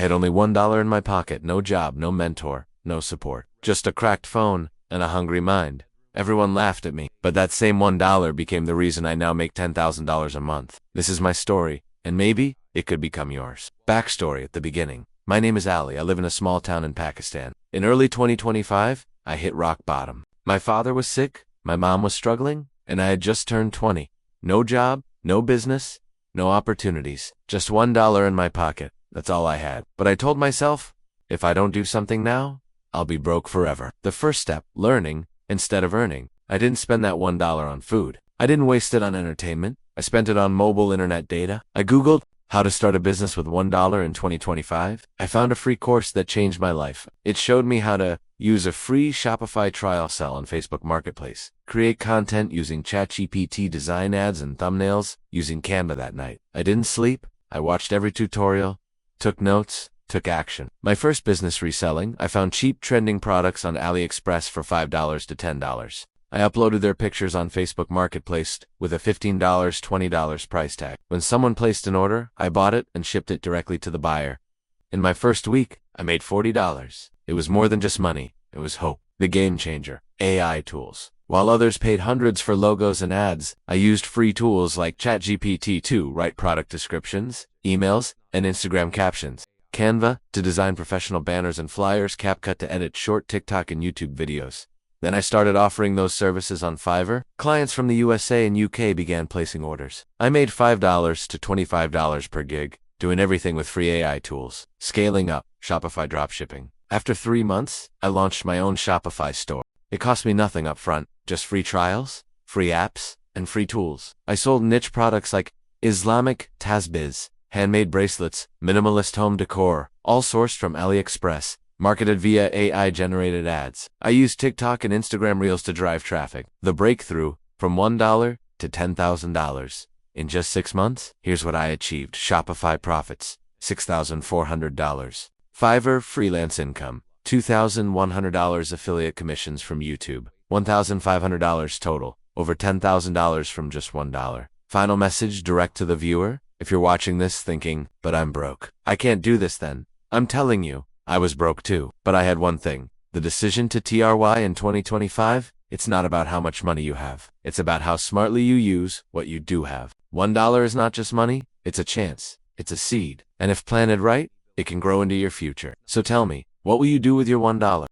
had only $1 in my pocket, no job, no mentor, no support. Just a cracked phone and a hungry mind. Everyone laughed at me, but that same $1 became the reason I now make $10,000 a month. This is my story, and maybe it could become yours. Backstory at the beginning. My name is Ali. I live in a small town in Pakistan. In early 2025, I hit rock bottom. My father was sick, my mom was struggling, and I had just turned 20. No job, no business, no opportunities. Just $1 in my pocket. That's all I had. But I told myself, if I don't do something now, I'll be broke forever. The first step, learning instead of earning. I didn't spend that $1 on food. I didn't waste it on entertainment. I spent it on mobile internet data. I Googled how to start a business with $1 in 2025. I found a free course that changed my life. It showed me how to use a free Shopify trial sell on Facebook Marketplace, create content using ChatGPT, design ads and thumbnails using Canva that night. I didn't sleep. I watched every tutorial, took notes, took action. My first business reselling, I found cheap trending products on AliExpress for $5 to $10. I uploaded their pictures on Facebook Marketplace with a $15, $20 price tag. When someone placed an order, I bought it and shipped it directly to the buyer. In my first week, I made $40. It was more than just money. It was hope. The game changer. AI tools. While others paid hundreds for logos and ads, I used free tools like ChatGPT to write product descriptions, emails, and Instagram captions. Canva to design professional banners and flyers, CapCut to edit short TikTok and YouTube videos. Then I started offering those services on Fiverr. Clients from the USA and UK began placing orders. I made $5 to $25 per gig, doing everything with free AI tools. Scaling up, Shopify dropshipping. After 3 months, I launched my own Shopify store. It cost me nothing up front, just free trials, free apps, and free tools. I sold niche products like Islamic Tazbiz, handmade bracelets, minimalist home decor, all sourced from AliExpress, marketed via AI-generated ads. I used TikTok and Instagram Reels to drive traffic. The breakthrough, from $1 to $10,000. In just 6 months, here's what I achieved. Shopify profits, $6,400. Fiverr freelance income, $2,100 affiliate commissions from YouTube, $1,500 total, over $10,000 from just $1. Final message direct to the viewer. If you're watching this thinking, but I'm broke, I can't do this then. I'm telling you, I was broke too, but I had one thing. The decision to TRY in 2025, it's not about how much money you have. It's about how smartly you use what you do have. $1 is not just money, it's a chance. It's a seed. And if planted right, it can grow into your future. So tell me, what will you do with your $1?